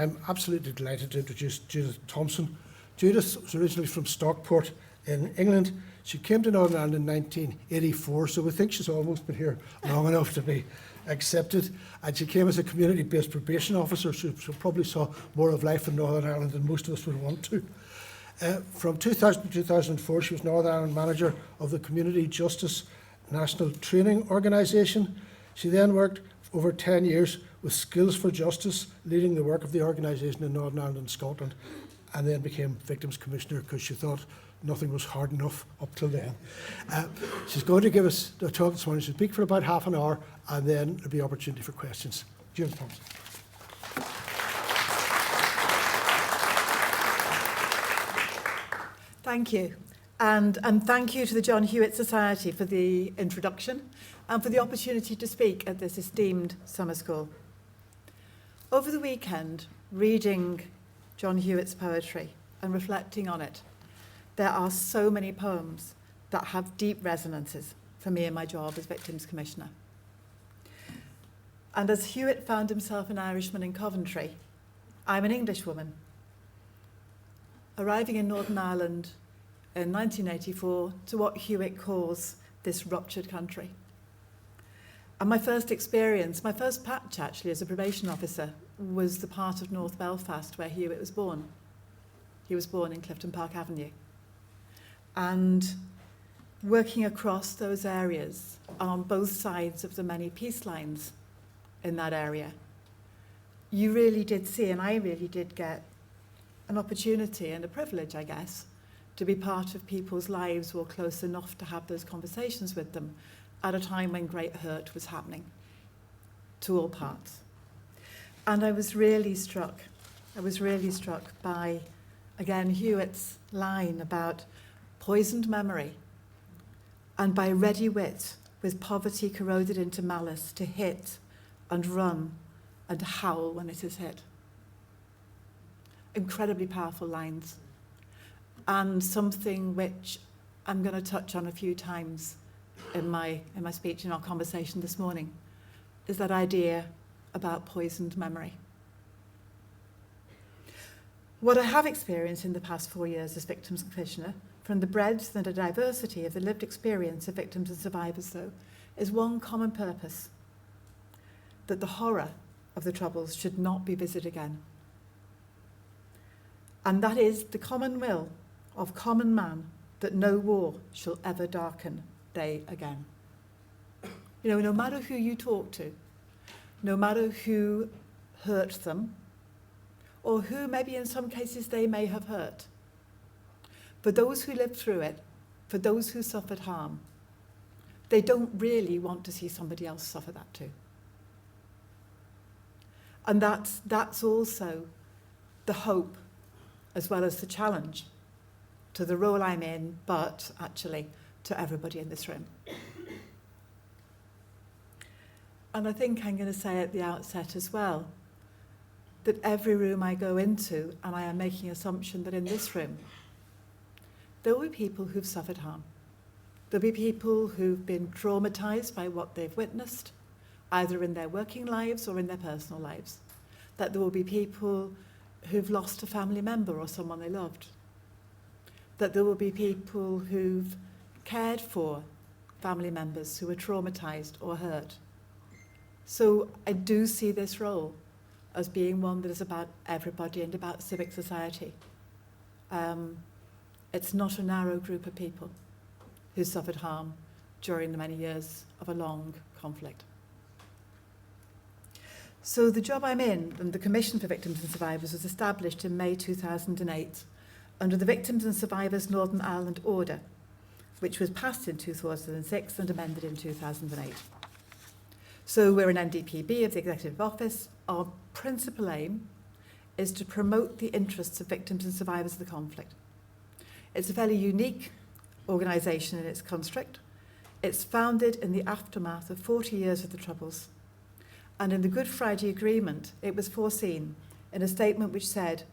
I'm absolutely delighted to introduce Judith Thompson. Judith was originally from Stockport in England. She came to Northern Ireland in 1984, so we think she's almost been here long enough to be accepted. And she came as a community-based probation officer, so she probably saw more of life in Northern Ireland than most of us would want to. From 2000 to 2004, she was Northern Ireland manager of the Community Justice National Training Organisation. She then worked over 10 years with Skills for Justice, leading the work of the organisation in Northern Ireland and Scotland, and then became Victims Commissioner because she thought nothing was hard enough up till then. She's going to give us a talk this morning. She'll speak for about half an hour, and then there'll be opportunity for questions. Judith Thompson. Thank you. And thank you to the John Hewitt Society for the introduction and for the opportunity to speak at this esteemed summer school. Over the weekend, reading John Hewitt's poetry and reflecting on it, there are so many poems that have deep resonances for me in my job as Victims Commissioner. And as Hewitt found himself an Irishman in Coventry, I'm an Englishwoman, arriving in Northern Ireland in 1984 to what Hewitt calls this ruptured country. And my first experience, my first patch actually as a probation officer, was the part of North Belfast where Hewitt was born. He was born in Clifton Park Avenue. And working across those areas on both sides of the many peace lines in that area, you really did see, and I really did get an opportunity and a privilege, I guess, to be part of people's lives or close enough to have those conversations with them at a time when great hurt was happening to all parts. And I was really struck by, again, Hewitt's line about poisoned memory and by ready wit with poverty corroded into malice to hit and run and howl when it is hit. Incredibly powerful lines, and something which I'm going to touch on a few times in my speech, in our conversation this morning, is that idea about poisoned memory. What I have experienced in the past 4 years as Victims Commissioner, from the breadth and the diversity of the lived experience of victims and survivors, though, is one common purpose: that the horror of the Troubles should not be visited again. And that is the common will of common man, that no war shall ever darken day again. You know, no matter who you talk to, no matter who hurt them, or who maybe in some cases they may have hurt, for those who lived through it, for those who suffered harm, they don't really want to see somebody else suffer that too. And that's also the hope as well as the challenge to the role I'm in, but actually to everybody in this room. And I think I'm going to say at the outset as well, that every room I go into, and I am making assumption that in this room, there will be people who've suffered harm. There'll be people who've been traumatized by what they've witnessed, either in their working lives or in their personal lives. That there will be people who've lost a family member or someone they loved. That there will be people who've cared for family members who were traumatized or hurt. So I do see this role as being one that is about everybody and about civic society. It's not a narrow group of people who suffered harm during the many years of a long conflict. So the job I'm in, and the Commission for Victims and Survivors, was established in May 2008 under the Victims and Survivors Northern Ireland Order, which was passed in 2006 and amended in 2008. So we're an NDPB of the Executive Office. Our principal aim is to promote the interests of victims and survivors of the conflict. It's a fairly unique organisation in its construct. It's founded in the aftermath of 40 years of the Troubles. And in the Good Friday Agreement, it was foreseen in a statement which said,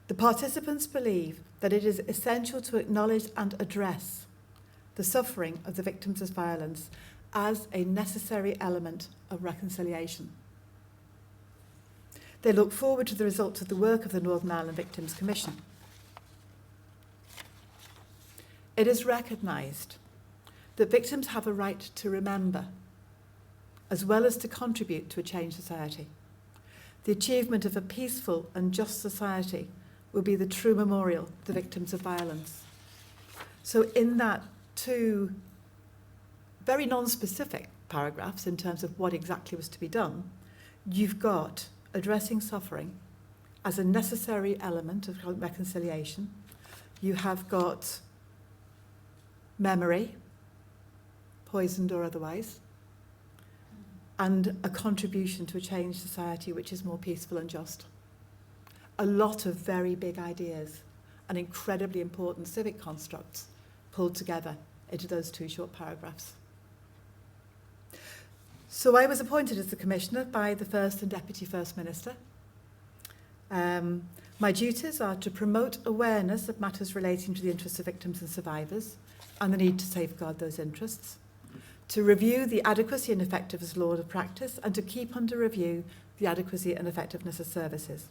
"The participants believe that it is essential to acknowledge and address the suffering of the victims of violence as a necessary element of reconciliation." They look forward to the results of the work of the Northern Ireland Victims Commission. It is recognised that victims have a right to remember, as well as to contribute to a changed society. The achievement of a peaceful and just society will be the true memorial to the victims of violence. So in that two very non-specific paragraphs in terms of what exactly was to be done, you've got addressing suffering as a necessary element of reconciliation. You have got memory, poisoned or otherwise, and a contribution to a changed society which is more peaceful and just. A lot of very big ideas and incredibly important civic constructs pulled together into those two short paragraphs. So I was appointed as the Commissioner by the First and Deputy First Minister. My duties are to promote awareness of matters relating to the interests of victims and survivors and the need to safeguard those interests, to review the adequacy and effectiveness of law of practice, and to keep under review the adequacy and effectiveness of services.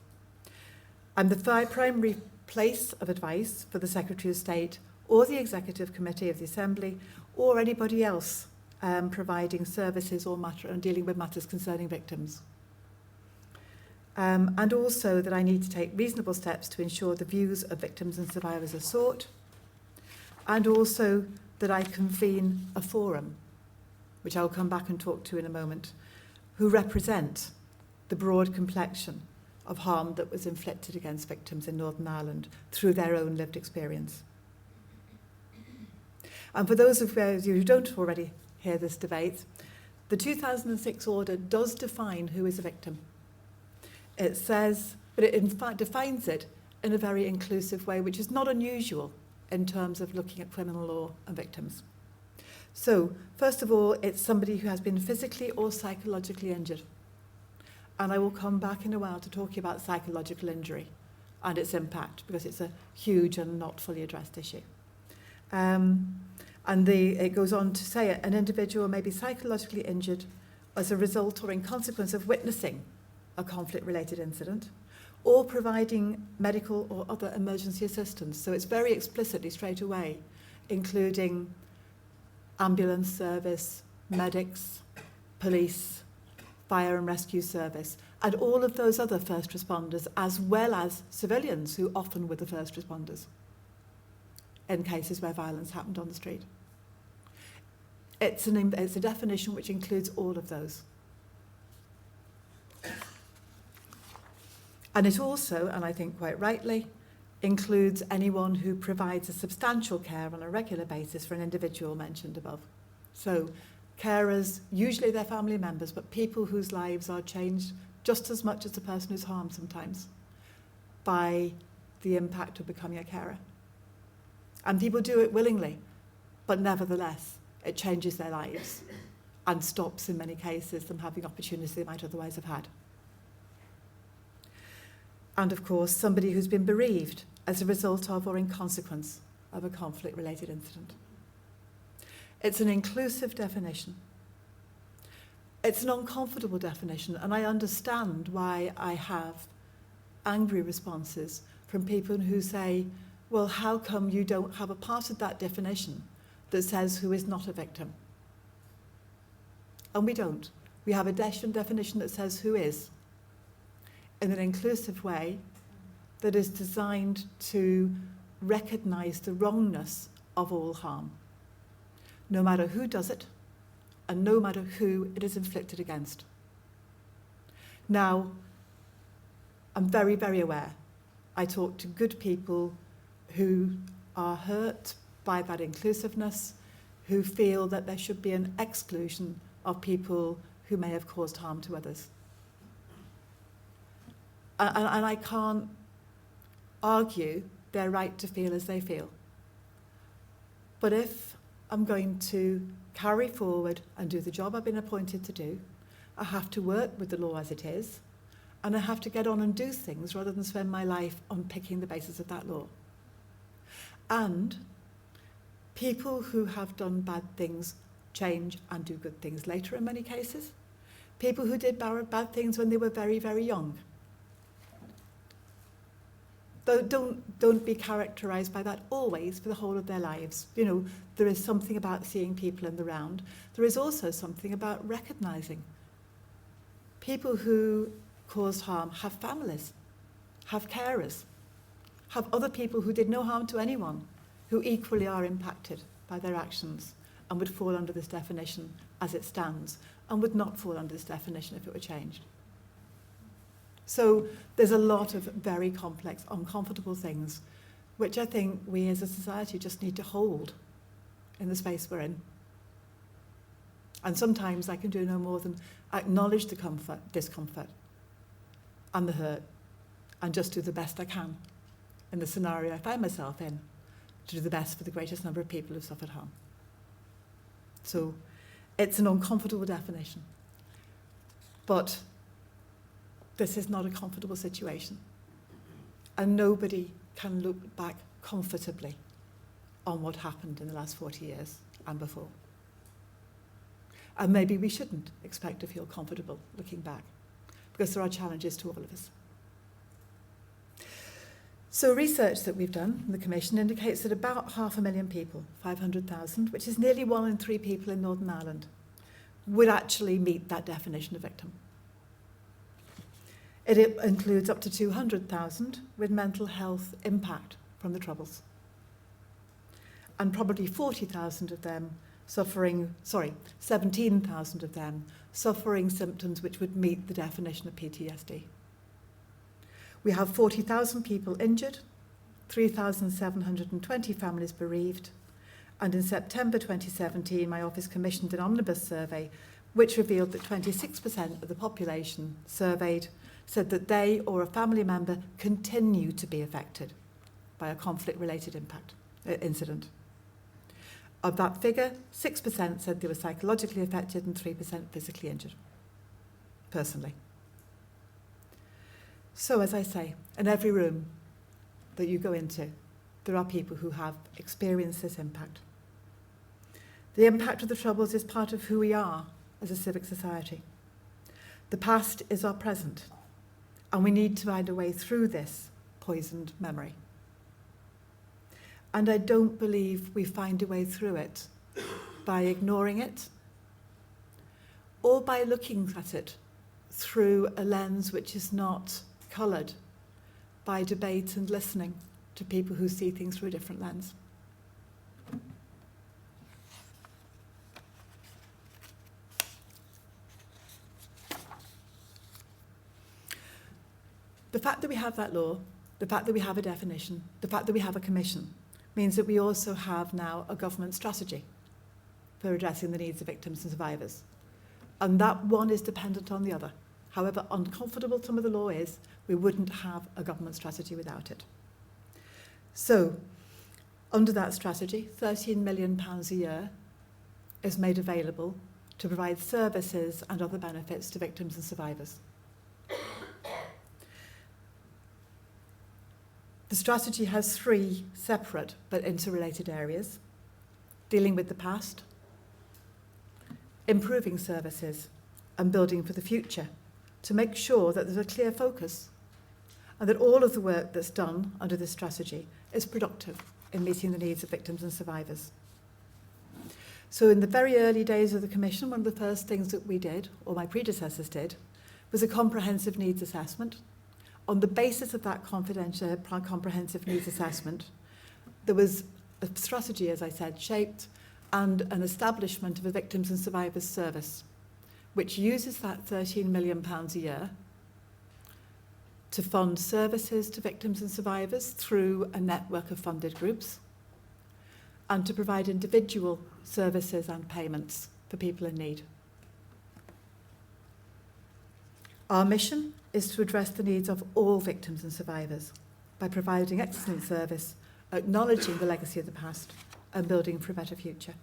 I'm the primary place of advice for the Secretary of State or the Executive Committee of the Assembly or anybody else providing services or dealing with matters concerning victims. And also that I need to take reasonable steps to ensure the views of victims and survivors are sought, and also that I convene a forum, which I'll come back and talk to in a moment, who represent the broad complexion of harm that was inflicted against victims in Northern Ireland through their own lived experience. And for those of you who don't already hear this debate, the 2006 order does define who is a victim. It says, but it in fact defines it in a very inclusive way, which is not unusual in terms of looking at criminal law and victims. So, first of all, it's somebody who has been physically or psychologically injured. And I will come back in a while to talk about psychological injury and its impact, because it's a huge and not fully addressed issue. It goes on to say an individual may be psychologically injured as a result or in consequence of witnessing a conflict-related incident or providing medical or other emergency assistance. So it's very explicitly straight away, including ambulance service, medics, police, fire and rescue service, and all of those other first responders, as well as civilians who often were the first responders in cases where violence happened on the street. It's a definition which includes all of those. And it also, and I think quite rightly, includes anyone who provides a substantial care on a regular basis for an individual mentioned above. So carers, usually they're family members, but people whose lives are changed just as much as the person who's harmed sometimes by the impact of becoming a carer. And people do it willingly, but nevertheless, it changes their lives and stops, in many cases, them having opportunities they might otherwise have had. And of course, somebody who's been bereaved as a result of or in consequence of a conflict-related incident. It's an inclusive definition. It's an uncomfortable definition, and I understand why I have angry responses from people who say, well, how come you don't have a part of that definition that says who is not a victim? And we don't. We have a definition that says who is, in an inclusive way that is designed to recognise the wrongness of all harm, no matter who does it and no matter who it is inflicted against. Now, I'm very, very aware. I talk to good people who are hurt by that inclusiveness, who feel that there should be an exclusion of people who may have caused harm to others. And I can't argue their right to feel as they feel. But if I'm going to carry forward and do the job I've been appointed to do, I have to work with the law as it is, and I have to get on and do things rather than spend my life on picking the basis of that law. And people who have done bad things change and do good things later in many cases. People who did bad things when they were very, very young But don't be characterised by that always for the whole of their lives. You know, there is something about seeing people in the round. There is also something about recognising people who caused harm have families, have carers, have other people who did no harm to anyone, who equally are impacted by their actions and would fall under this definition as it stands, and would not fall under this definition if it were changed. So there's a lot of very complex, uncomfortable things, which I think we as a society just need to hold in the space we're in. And sometimes I can do no more than acknowledge the discomfort and the hurt, and just do the best I can in the scenario I find myself in, to do the best for the greatest number of people who've suffered harm. So it's an uncomfortable definition. But this is not a comfortable situation. And nobody can look back comfortably on what happened in the last 40 years and before. And maybe we shouldn't expect to feel comfortable looking back, because there are challenges to all of us. So research that we've done in the Commission indicates that about 500,000 people, 500,000, which is nearly 1 in 3 people in Northern Ireland, would actually meet that definition of victim. It includes up to 200,000 with mental health impact from the Troubles. And probably 17,000 of them suffering symptoms which would meet the definition of PTSD. We have 40,000 people injured, 3,720 families bereaved, and in September 2017, my office commissioned an omnibus survey which revealed that 26% of the population surveyed said that they or a family member continue to be affected by a conflict-related incident. Of that figure, 6% said they were psychologically affected and 3% physically injured, personally. So, as I say, in every room that you go into, there are people who have experienced this impact. The impact of the Troubles is part of who we are as a civic society. The past is our present, and we need to find a way through this poisoned memory. And I don't believe we find a way through it by ignoring it or by looking at it through a lens which is not coloured by debate and listening to people who see things through a different lens. The fact that we have that law, the fact that we have a definition, the fact that we have a commission, means that we also have now a government strategy for addressing the needs of victims and survivors. And that one is dependent on the other. However uncomfortable some of the law is, we wouldn't have a government strategy without it. So, under that strategy, £13 million a year is made available to provide services and other benefits to victims and survivors. The strategy has 3 separate but interrelated areas: dealing with the past, improving services, and building for the future, to make sure that there's a clear focus and that all of the work that's done under this strategy is productive in meeting the needs of victims and survivors. So in the very early days of the Commission, one of the first things that we did, or my predecessors did, was a comprehensive needs assessment. On the basis of that comprehensive needs assessment, there was a strategy, as I said, shaped, and an establishment of a Victims and Survivors Service, which uses that £13 million a year to fund services to victims and survivors through a network of funded groups, and to provide individual services and payments for people in need. Our mission is to address the needs of all victims and survivors by providing excellent service, acknowledging the legacy of the past, and building for a better future.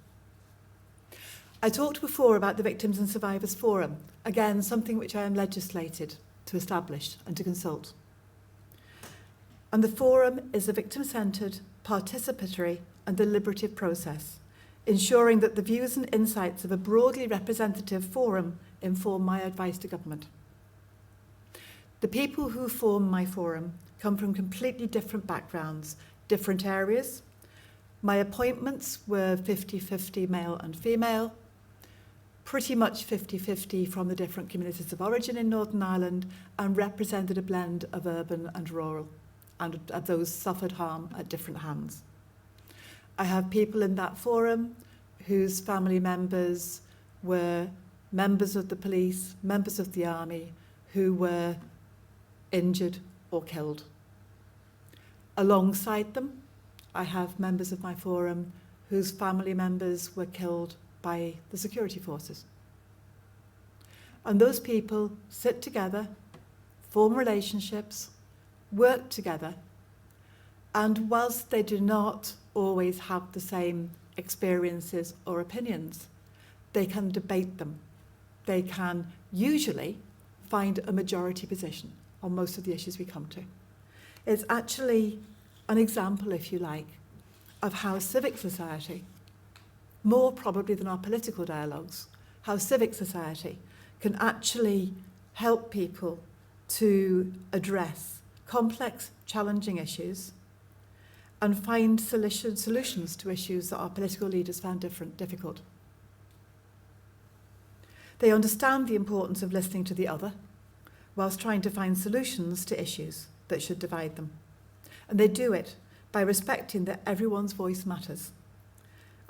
I talked before about the Victims and Survivors Forum, again, something which I am legislated to establish and to consult. And the forum is a victim-centred, participatory and deliberative process, ensuring that the views and insights of a broadly representative forum inform my advice to government. The people who form my forum come from completely different backgrounds, different areas. My appointments were 50-50 male and female, pretty much 50-50 from the different communities of origin in Northern Ireland, and represented a blend of urban and rural, and of those suffered harm at different hands. I have people in that forum whose family members were members of the police, members of the army, who were injured or killed. Alongside them, I have members of my forum whose family members were killed by the security forces. And those people sit together, form relationships, work together, and whilst they do not always have the same experiences or opinions, they can debate them. They can usually find a majority position on most of the issues we come to. It's actually an example, if you like, of how civic society, more probably than our political dialogues, how civic society can actually help people to address complex, challenging issues and find solutions to issues that our political leaders found difficult. They understand the importance of listening to the other, whilst trying to find solutions to issues that should divide them. And they do it by respecting that everyone's voice matters,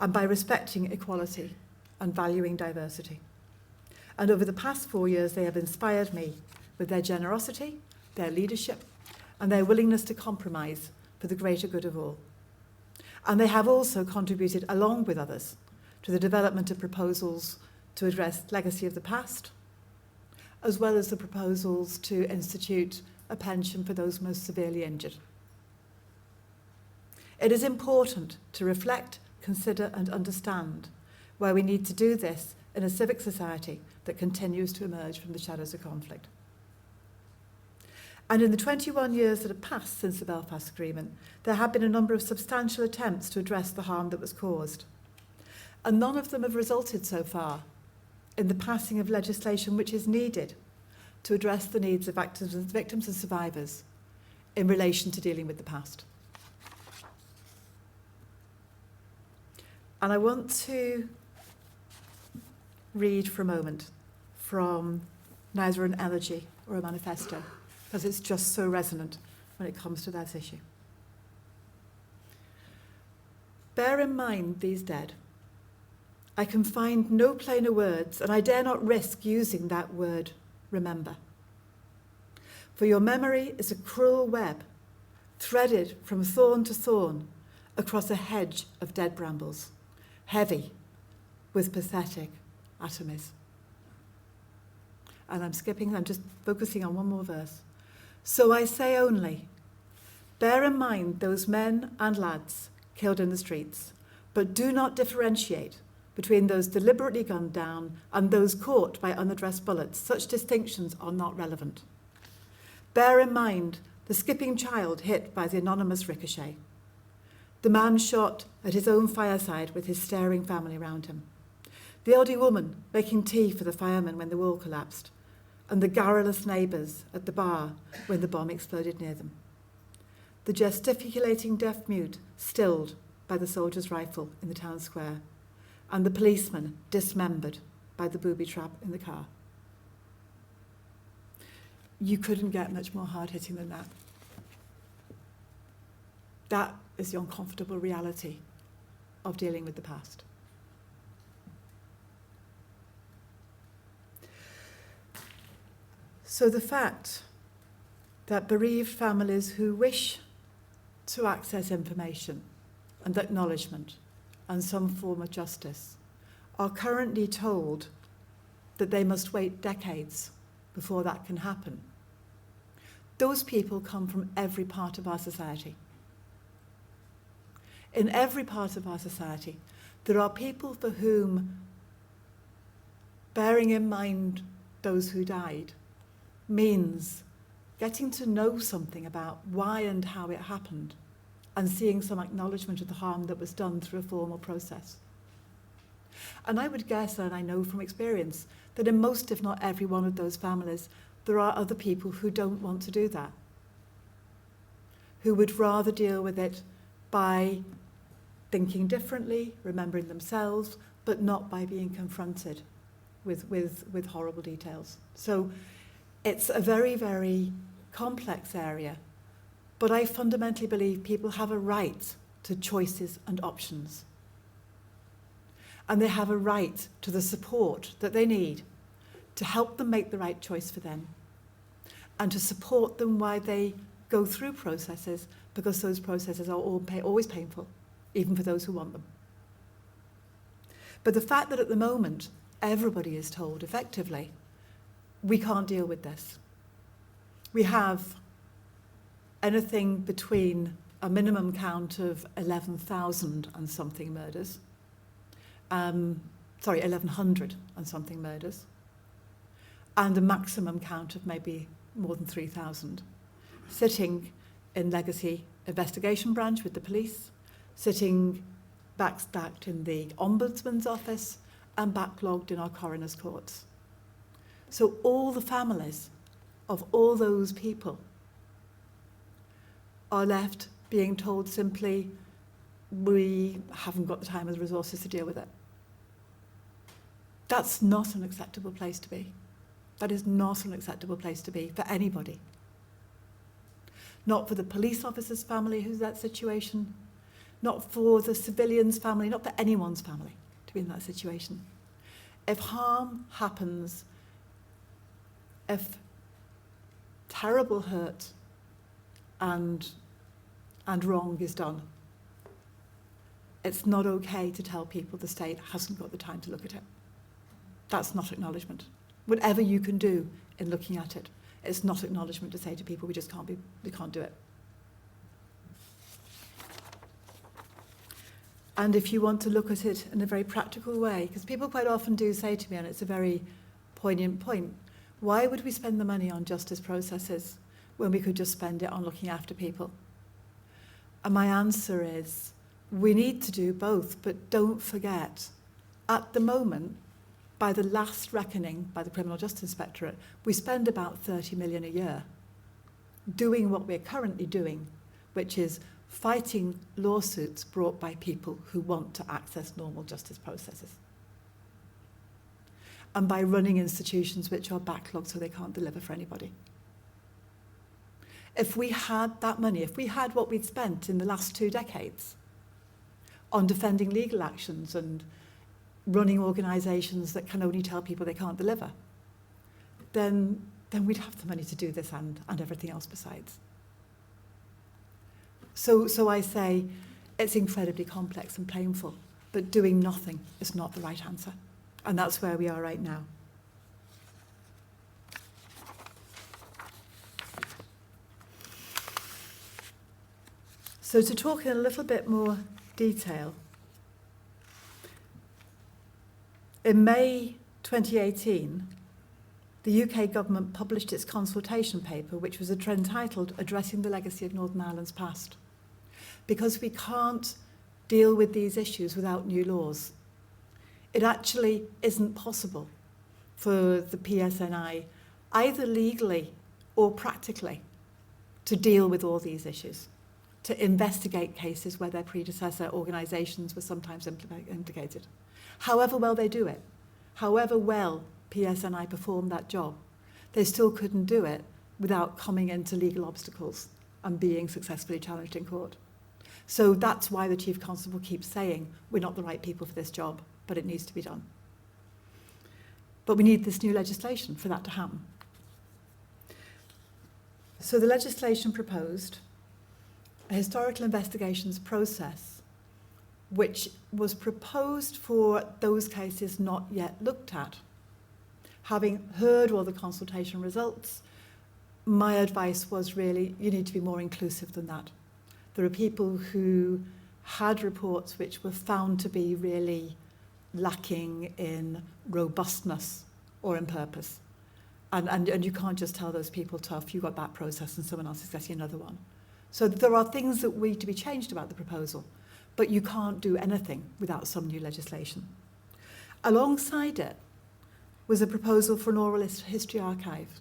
and by respecting equality and valuing diversity. And over the past 4 years, they have inspired me with their generosity, their leadership, and their willingness to compromise for the greater good of all. And they have also contributed, along with others, to the development of proposals to address legacy of the past, as well as the proposals to institute a pension for those most severely injured. It is important to reflect, consider and understand why we need to do this in a civic society that continues to emerge from the shadows of conflict. And in the 21 years that have passed since the Belfast Agreement, there have been a number of substantial attempts to address the harm that was caused. And none of them have resulted so far in the passing of legislation which is needed to address the needs of victims and survivors in relation to dealing with the past. And I want to read for a moment from neither an elegy or a manifesto, because it's just so resonant when it comes to that issue. Bear in mind these dead. I can find no plainer words, and I dare not risk using that word, remember. For your memory is a cruel web, threaded from thorn to thorn across a hedge of dead brambles, heavy with pathetic atomies. And I'm just focusing on one more verse. So I say only, bear in mind those men and lads killed in the streets, but do not differentiate between those deliberately gunned down and those caught by unaddressed bullets. Such distinctions are not relevant. Bear in mind the skipping child hit by the anonymous ricochet, the man shot at his own fireside with his staring family around him, the elderly woman making tea for the firemen when the wall collapsed, and the garrulous neighbours at the bar when the bomb exploded near them. The gesticulating deaf-mute stilled by the soldier's rifle in the town square, and the policeman dismembered by the booby trap in the car. You couldn't get much more hard-hitting than that. That is the uncomfortable reality of dealing with the past. So the fact that bereaved families who wish to access information and acknowledgement and some form of justice are currently told that they must wait decades before that can happen. Those people come from every part of our society. In every part of our society, there are people for whom bearing in mind those who died means getting to know something about why and how it happened and seeing some acknowledgement of the harm that was done through a formal process. And I would guess, and I know from experience, that in most, if not every one of those families, there are other people who don't want to do that, who would rather deal with it by thinking differently, remembering themselves, but not by being confronted with horrible details. So it's a very, very complex area, but I fundamentally believe people have a right to choices and options. And they have a right to the support that they need to help them make the right choice for them and to support them while they go through processes, because those processes are always painful, even for those who want them. But the fact that at the moment, everybody is told effectively, we can't deal with this. We have anything between a minimum count of 11,000 and something murders, 1,100 and something murders, and a maximum count of maybe more than 3,000, sitting in legacy investigation branch with the police, sitting backstacked in the Ombudsman's office and backlogged in our coroner's courts. So all the families of all those people are left being told simply, we haven't got the time or the resources to deal with it. That's not an acceptable place to be. That is not an acceptable place to be for anybody. Not for the police officer's family who's in that situation, not for the civilian's family, not for anyone's family to be in that situation. If harm happens, if terrible hurt and wrong is done, it's not okay to tell people the state hasn't got the time to look at it. That's not acknowledgement. Whatever you can do in looking at it, it's not acknowledgement to say to people, we can't do it. And if you want to look at it in a very practical way, because people quite often do say to me, and it's a very poignant point, why would we spend the money on justice processes when we could just spend it on looking after people? And my answer is, we need to do both, but don't forget, at the moment, by the last reckoning by the Criminal Justice Inspectorate, we spend about 30 million a year doing what we're currently doing, which is fighting lawsuits brought by people who want to access normal justice processes. And by running institutions which are backlogged so they can't deliver for anybody. If we had that money, if we had what we'd spent in the last 2 decades on defending legal actions and running organisations that can only tell people they can't deliver, then we'd have the money to do this and everything else besides. So I say it's incredibly complex and painful, but doing nothing is not the right answer. And that's where we are right now. So to talk in a little bit more detail, in May 2018, the UK government published its consultation paper, which was entitled Addressing the Legacy of Northern Ireland's Past. Because we can't deal with these issues without new laws. It actually isn't possible for the PSNI, either legally or practically, to deal with all these issues, to investigate cases where their predecessor organisations were sometimes implicated. However well they do it, however well PSNI performed that job, they still couldn't do it without coming into legal obstacles and being successfully challenged in court. So that's why the Chief Constable keeps saying, we're not the right people for this job, but it needs to be done. But we need this new legislation for that to happen. So the legislation proposed a historical investigations process, which was proposed for those cases not yet looked at. Having heard all the consultation results, my advice was really, you need to be more inclusive than that. There are people who had reports which were found to be really lacking in robustness or in purpose. And you can't just tell those people, tough, you got that process and someone else is getting another one. So there are things that need to be changed about the proposal, but you can't do anything without some new legislation. Alongside it was a proposal for an oral history archive,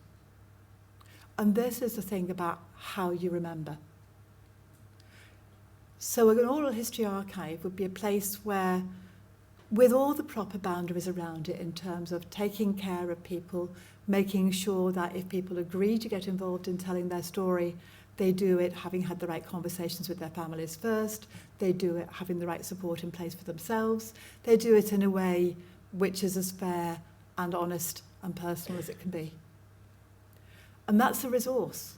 And this is the thing about how you remember. So an oral history archive would be a place where, with all the proper boundaries around it in terms of taking care of people, making sure that if people agree to get involved in telling their story, they do it having had the right conversations with their families first, they do it having the right support in place for themselves, they do it in a way which is as fair and honest and personal as it can be. And that's a resource.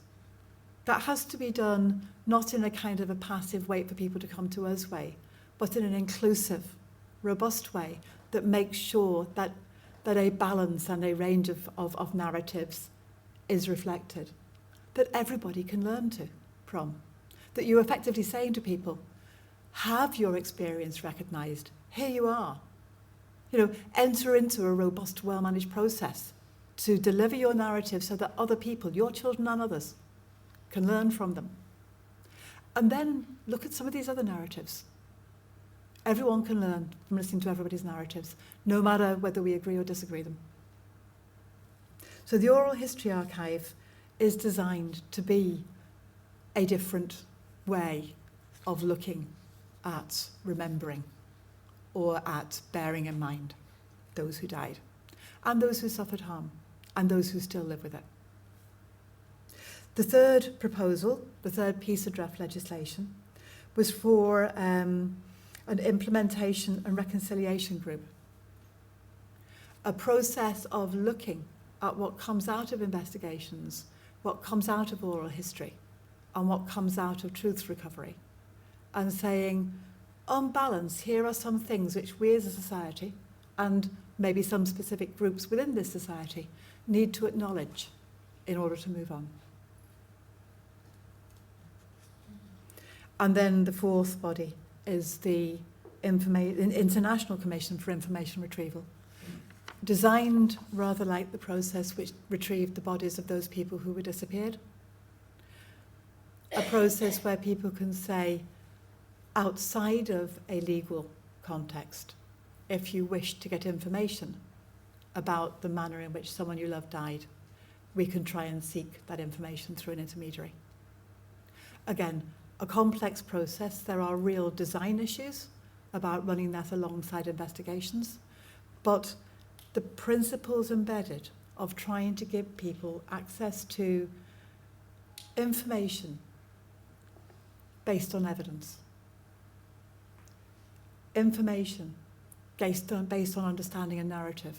That has to be done not in a kind of a passive wait for people to come to us way, but in an inclusive, robust way that makes sure that a balance and a range of narratives is reflected, that everybody can learn from. That you're effectively saying to people, have your experience recognised. Here you are. Enter into a robust, well-managed process to deliver your narrative so that other people, your children and others, can learn from them. And then look at some of these other narratives. Everyone can learn from listening to everybody's narratives, no matter whether we agree or disagree them. So the Oral History Archive is designed to be a different way of looking at remembering or at bearing in mind those who died and those who suffered harm and those who still live with it. The third proposal, the third piece of draft legislation, was for an implementation and reconciliation group, a process of looking at what comes out of investigations, what comes out of oral history, and what comes out of truth recovery, and saying, on balance, here are some things which we as a society, and maybe some specific groups within this society, need to acknowledge in order to move on. And then the fourth body is the International Commission for Information Retrieval, designed rather like the process which retrieved the bodies of those people who were disappeared. A process where people can say, outside of a legal context, if you wish to get information about the manner in which someone you love died, we can try and seek that information through an intermediary. Again, a complex process. There are real design issues about running that alongside investigations, but the principles embedded of trying to give people access to information based on evidence, information based on understanding and narrative,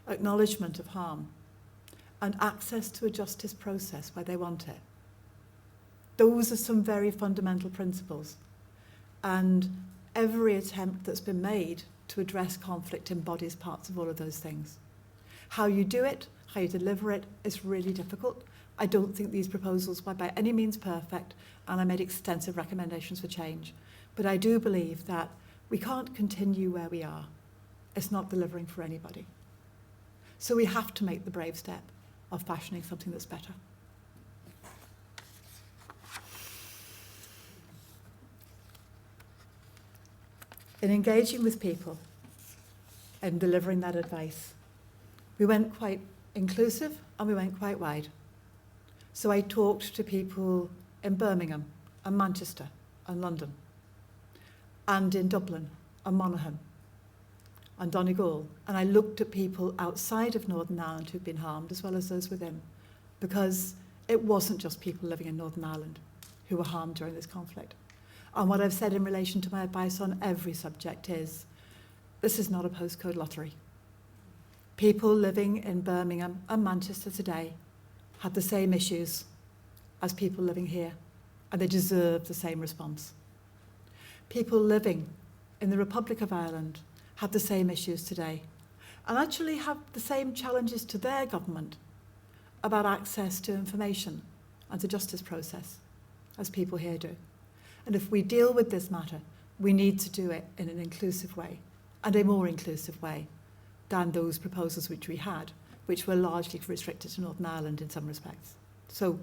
acknowledgement of harm, and access to a justice process where they want it. Those are some very fundamental principles. And every attempt that's been made to address conflict embodies parts of all of those things. How you do it, how you deliver it, is really difficult. I don't think these proposals were by any means perfect, and I made extensive recommendations for change. But I do believe that we can't continue where we are. It's not delivering for anybody. So we have to make the brave step of fashioning something that's better. In engaging with people and delivering that advice, we went quite inclusive and we went quite wide. So I talked to people in Birmingham and Manchester and London, and in Dublin and Monaghan and Donegal, and I looked at people outside of Northern Ireland who'd been harmed as well as those within, because it wasn't just people living in Northern Ireland who were harmed during this conflict. And what I've said in relation to my advice on every subject is, this is not a postcode lottery. People living in Birmingham and Manchester today have the same issues as people living here, and they deserve the same response. People living in the Republic of Ireland have the same issues today, and actually have the same challenges to their government about access to information and to justice process as people here do. And if we deal with this matter, we need to do it in an inclusive way, and a more inclusive way than those proposals which we had, which were largely restricted to Northern Ireland in some respects. So,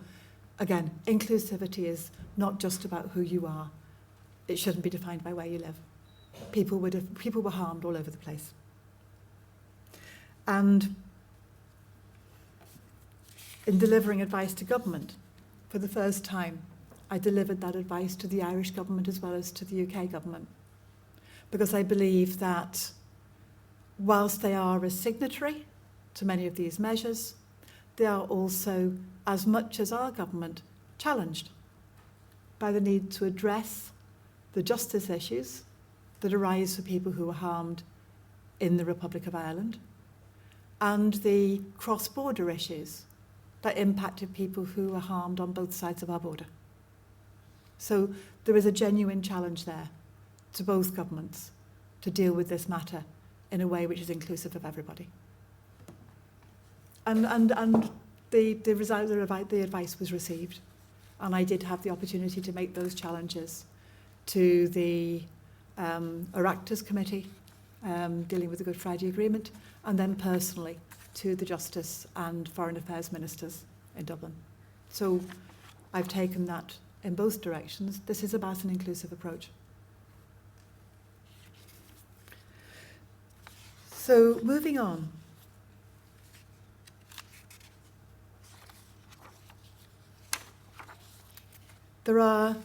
again, inclusivity is not just about who you are. It shouldn't be defined by where you live. People were harmed all over the place. And in delivering advice to government, for the first time, I delivered that advice to the Irish government as well as to the UK government. Because I believe that whilst they are a signatory to many of these measures, they are also, as much as our government, challenged by the need to address the justice issues that arise for people who were harmed in the Republic of Ireland and the cross-border issues that impacted people who were harmed on both sides of our border. So there is a genuine challenge there to both governments to deal with this matter in a way which is inclusive of everybody. And the advice was received, and I did have the opportunity to make those challenges to the Oireachtas Committee dealing with the Good Friday Agreement, and then personally to the Justice and Foreign Affairs Ministers in Dublin. So I've taken that in both directions. This is about an inclusive approach. So moving on. There are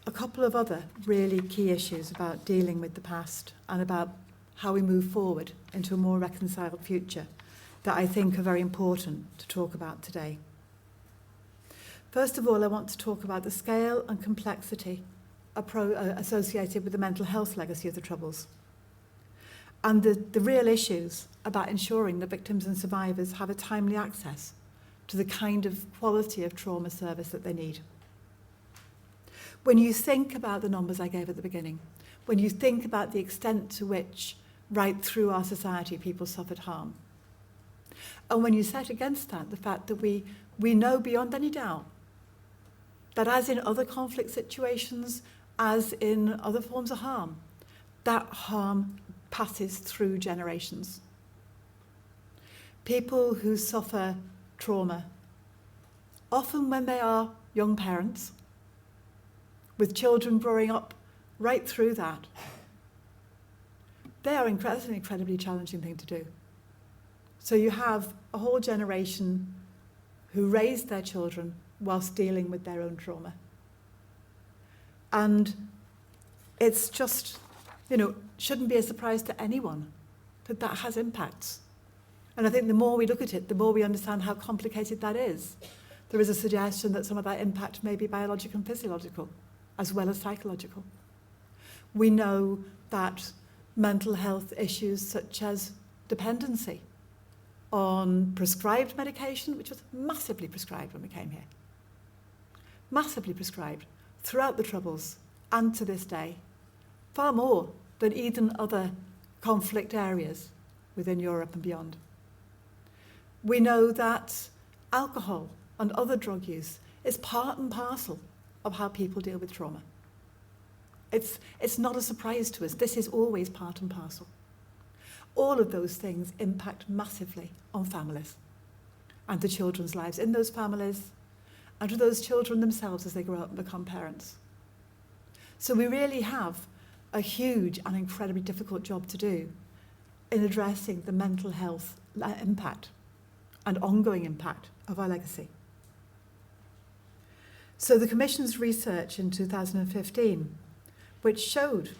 a couple of other really key issues about dealing with the past and about how we move forward into a more reconciled future that I think are very important to talk about today. First of all, I want to talk about the scale and complexity associated with the mental health legacy of the Troubles and the real issues about ensuring that victims and survivors have a timely access to the kind of quality of trauma service that they need. When you think about the numbers I gave at the beginning, when you think about the extent to which right through our society people suffered harm, and when you set against that the fact that we know beyond any doubt that as in other conflict situations, as in other forms of harm, that harm passes through generations. People who suffer trauma, often when they are young parents, with children growing up right through that, that's an incredibly challenging thing to do. So you have a whole generation who raised their children whilst dealing with their own trauma. And it's just, shouldn't be a surprise to anyone that that has impacts. And I think the more we look at it, the more we understand how complicated that is. There is a suggestion that some of that impact may be biological and physiological, as well as psychological. We know that mental health issues such as dependency on prescribed medication, which was massively prescribed when we came here, massively prescribed throughout the Troubles and to this day, far more than even other conflict areas within Europe and beyond. We know that alcohol and other drug use is part and parcel of how people deal with trauma. It's not a surprise to us. This is always part and parcel. All of those things impact massively on families and the children's lives in those families and to those children themselves as they grow up and become parents. So we really have a huge and incredibly difficult job to do in addressing the mental health impact and ongoing impact of our legacy. So the Commission's research in 2015, which showed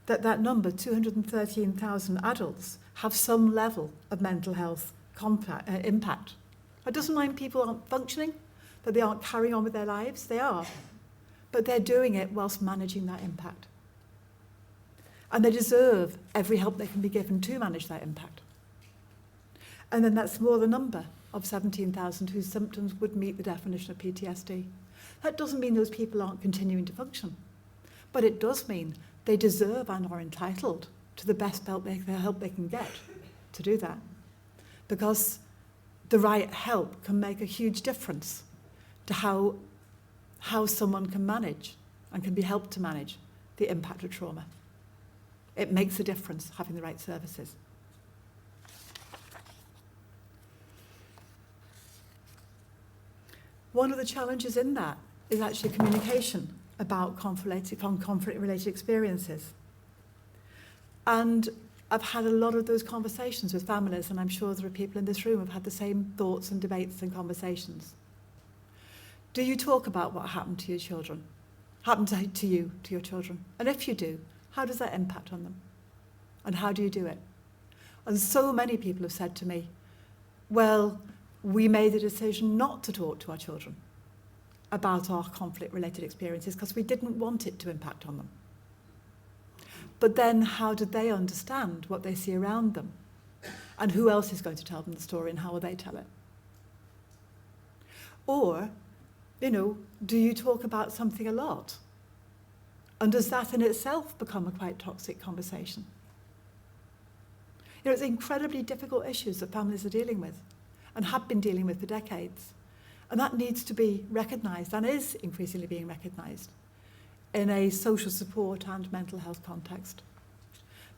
that number, 213,000 adults, have some level of mental health impact. That doesn't mean people aren't functioning, that they aren't carrying on with their lives. They are. But they're doing it whilst managing that impact. And they deserve every help they can be given to manage that impact. And then that smaller number of 17,000 whose symptoms would meet the definition of PTSD. That doesn't mean those people aren't continuing to function. But it does mean they deserve and are entitled to the best help they can get to do that. Because the right help can make a huge difference to how someone can manage and can be helped to manage the impact of trauma. It makes a difference having the right services. One of the challenges in that is actually communication about conflict-related experiences. And I've had a lot of those conversations with families, and I'm sure there are people in this room who have had the same thoughts and debates and conversations. Do you talk about what happened to your children? Happened to you, to your children? And if you do, how does that impact on them? And how do you do it? And so many people have said to me, well, we made the decision not to talk to our children about our conflict-related experiences because we didn't want it to impact on them. But then how did they understand what they see around them? And who else is going to tell them the story, and how will they tell it? Or, do you talk about something a lot? And does that in itself become a quite toxic conversation? It's incredibly difficult issues that families are dealing with and have been dealing with for decades. And that needs to be recognised, and is increasingly being recognised, in a social support and mental health context.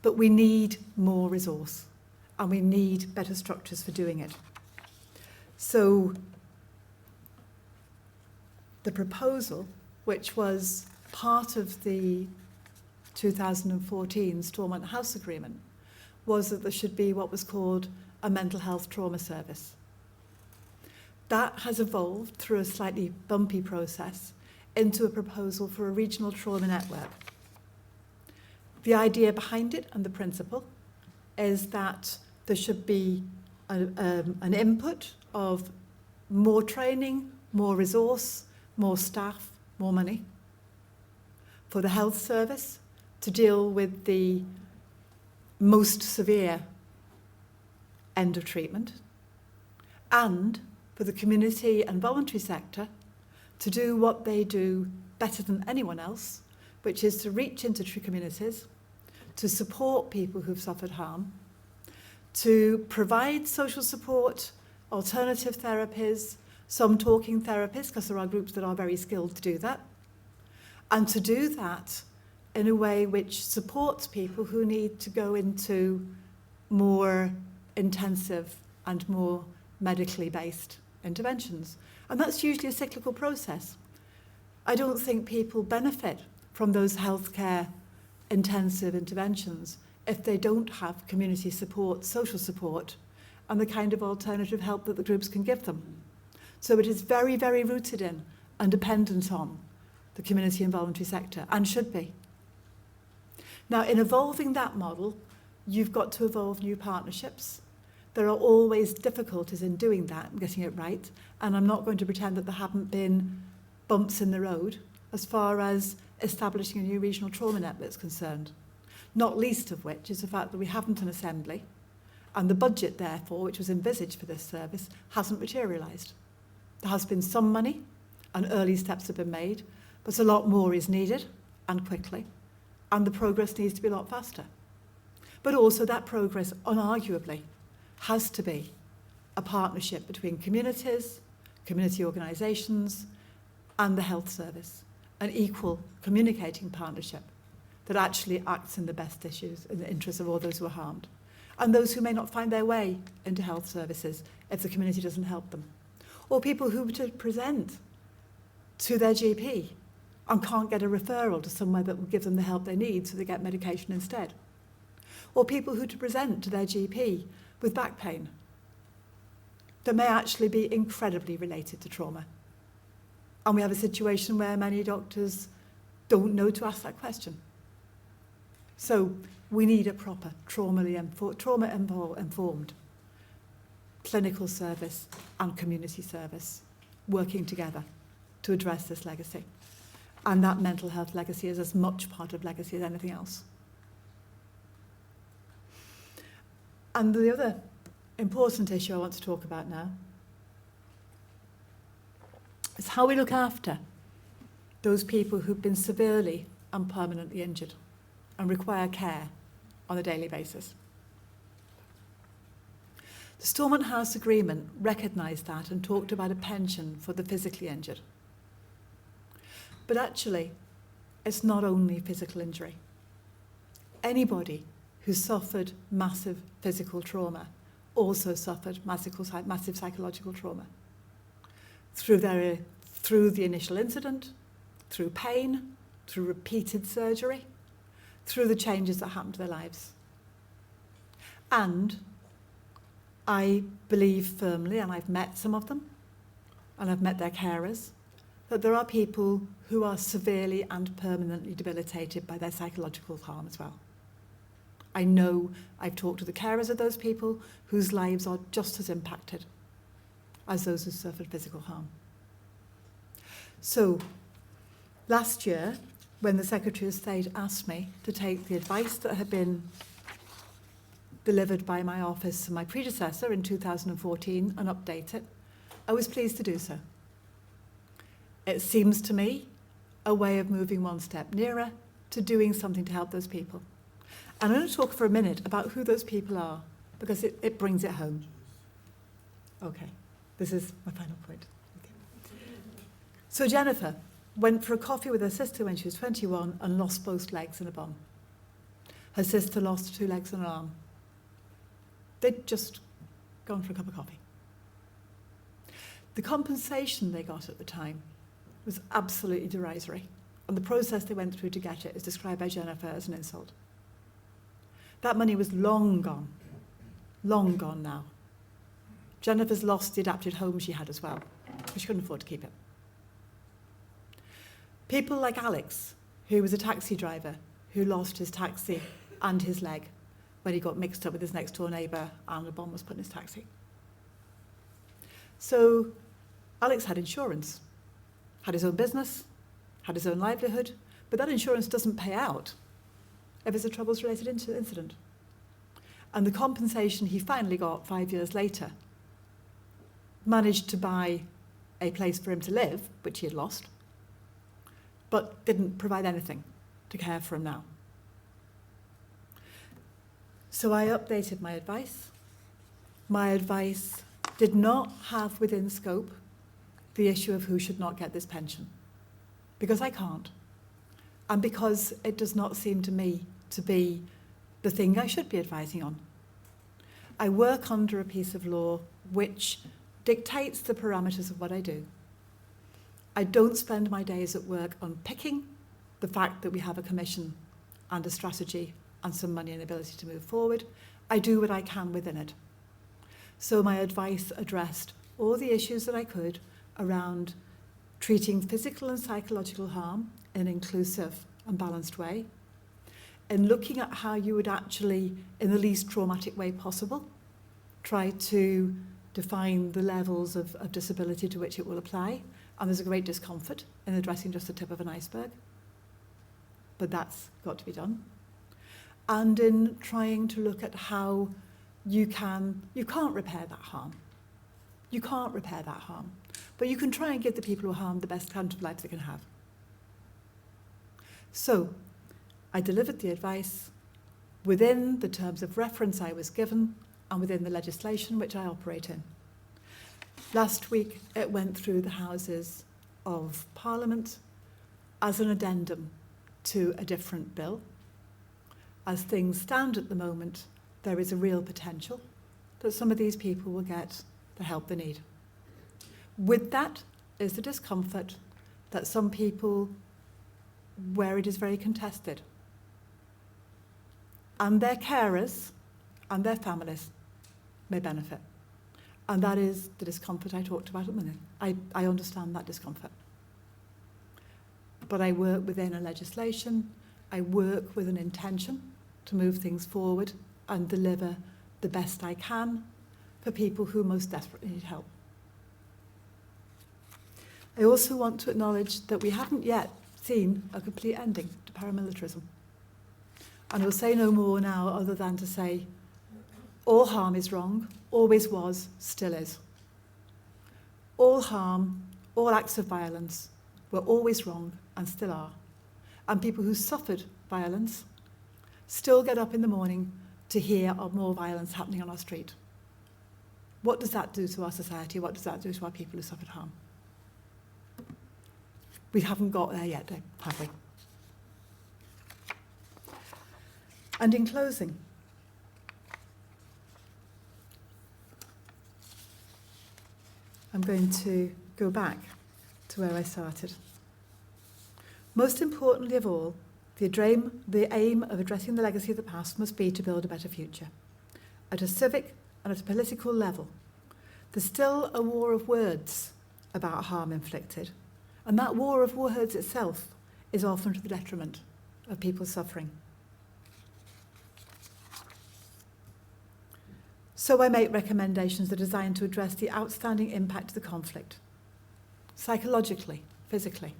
But we need more resource, and we need better structures for doing it. So the proposal, which was part of the 2014 Stormont House Agreement, was that there should be what was called a mental health trauma service. That has evolved through a slightly bumpy process into a proposal for a regional trauma network. The idea behind it and the principle is that there should be an input of more training, more resource, more staff, more money for the health service to deal with the most severe end of treatment, and for the community and voluntary sector to do what they do better than anyone else, which is to reach into true communities, to support people who've suffered harm, to provide social support, alternative therapies, some talking therapists, because there are groups that are very skilled to do that, and to do that in a way which supports people who need to go into more intensive and more medically based interventions. And that's usually a cyclical process. I don't think people benefit from those healthcare intensive interventions if they don't have community support, social support, and the kind of alternative help that the groups can give them. So it is very, very rooted in and dependent on the community and voluntary sector, and should be. Now, in evolving that model, you've got to evolve new partnerships. There are always difficulties in doing that and getting it right, and I'm not going to pretend that there haven't been bumps in the road as far as establishing a new regional trauma network is concerned, not least of which is the fact that we haven't an assembly, and the budget, therefore, which was envisaged for this service, hasn't materialised. There has been some money, and early steps have been made, but a lot more is needed, and quickly, and the progress needs to be a lot faster. But also that progress, unarguably, has to be a partnership between communities, community organisations, and the health service, an equal communicating partnership that actually acts in the best issues, in the interests of all those who are harmed, and those who may not find their way into health services if the community doesn't help them, or people who to present to their GP and can't get a referral to somewhere that will give them the help they need so they get medication instead, or people who to present to their GP with back pain that may actually be incredibly related to trauma. And we have a situation where many doctors don't know to ask that question. So we need a proper trauma-informed clinical service and community service working together to address this legacy. And that mental health legacy is as much part of legacy as anything else. And the other important issue I want to talk about now is how we look after those people who've been severely and permanently injured and require care on a daily basis. The Stormont House Agreement recognised that and talked about a pension for the physically injured. But actually, it's not only physical injury. Anybody who suffered massive physical trauma also suffered massive psychological trauma through the initial incident, through pain, through repeated surgery, through the changes that happened to their lives. And I believe firmly, and I've met some of them, and I've met their carers, that there are people who are severely and permanently debilitated by their psychological harm as well. I know I've talked to the carers of those people whose lives are just as impacted as those who suffered physical harm. So, last year, when the Secretary of State asked me to take the advice that had been delivered by my office and my predecessor in 2014 and update it, I was pleased to do so. It seems to me a way of moving one step nearer to doing something to help those people. And I'm going to talk for a minute about who those people are, because it brings it home. Okay, this is my final point. Okay. So Jennifer went for a coffee with her sister when she was 21 and lost both legs in a bomb. Her sister lost 2 legs and an arm. They'd just gone for a cup of coffee. The compensation they got at the time was absolutely derisory, and the process they went through to get it is described by Jennifer as an insult. That money was long gone now. Jennifer's lost the adapted home she had as well, because she couldn't afford to keep it. People like Alex, who was a taxi driver, who lost his taxi and his leg when he got mixed up with his next door neighbour and a bomb was put in his taxi. So Alex had insurance, had his own business, had his own livelihood, but that insurance doesn't pay out if it's a troubles-related incident. And the compensation he finally got 5 years later managed to buy a place for him to live, which he had lost, but didn't provide anything to care for him now. So I updated my advice. My advice did not have within scope the issue of who should not get this pension, because I can't, and because it does not seem to me to be the thing I should be advising on. I work under a piece of law which dictates the parameters of what I do. I don't spend my days at work unpicking the fact that we have a commission and a strategy and some money and ability to move forward. I do what I can within it. So my advice addressed all the issues that I could around treating physical and psychological harm in an inclusive and balanced way, and looking at how you would actually, in the least traumatic way possible, try to define the levels of disability to which it will apply. And there's a great discomfort in addressing just the tip of an iceberg, but that's got to be done. And in trying to look at how you can't repair that harm. You can't repair that harm, but you can try and give the people who are harmed the best kind of life they can have. So I delivered the advice within the terms of reference I was given and within the legislation which I operate in. Last week, it went through the Houses of Parliament as an addendum to a different bill. As things stand at the moment, there is a real potential that some of these people will get the help they need. With that is the discomfort that some people, where it is very contested, and their carers and their families may benefit. And that is the discomfort I talked about at the minute. I understand that discomfort. But I work within a legislation, I work with an intention to move things forward and deliver the best I can for people who most desperately need help. I also want to acknowledge that we haven't yet seen a complete ending to paramilitarism. And I will say no more now other than to say all harm is wrong, always was, still is. All harm, all acts of violence were always wrong and still are. And people who suffered violence still get up in the morning to hear of more violence happening on our street. What does that do to our society? What does that do to our people who suffered harm? We haven't got there yet, have we? And in closing, I'm going to go back to where I started. Most importantly of all, the aim of addressing the legacy of the past must be to build a better future. at a civic and at a political level, there's still a war of words about harm inflicted. And that war of words itself is often to the detriment of people's suffering. So I make recommendations that are designed to address the outstanding impact of the conflict, psychologically, physically,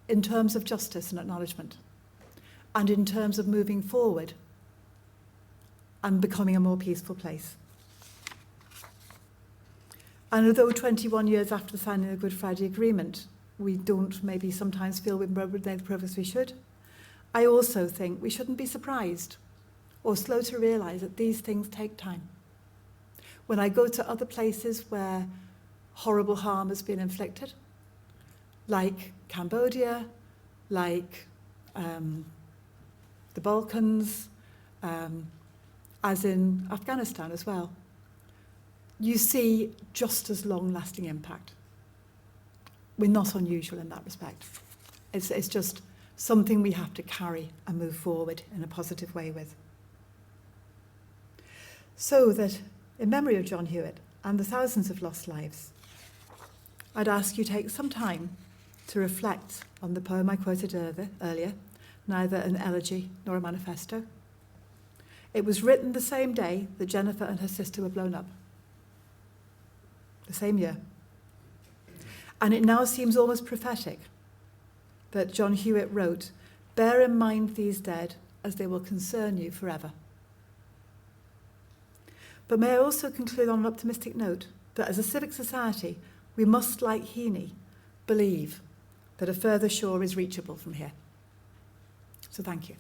in terms of justice and acknowledgement, and in terms of moving forward and becoming a more peaceful place. And although 21 years after the signing of the Good Friday Agreement, we don't maybe sometimes feel we've made the progress we should, I also think we shouldn't be surprised or slow to realise that these things take time. When I go to other places where horrible harm has been inflicted, like Cambodia, like the Balkans, as in Afghanistan as well, you see just as long-lasting impact. We're not unusual in that respect. It's just something we have to carry and move forward in a positive way with. So that, in memory of John Hewitt and the thousands of lost lives, I'd ask you to take some time to reflect on the poem I quoted earlier, neither an elegy nor a manifesto. It was written the same day that Jennifer and her sister were blown up. The same year. And it now seems almost prophetic that John Hewitt wrote, "Bear in mind these dead, as they will concern you forever." But may I also conclude on an optimistic note that as a civic society, we must, like Heaney, believe that a further shore is reachable from here. So thank you.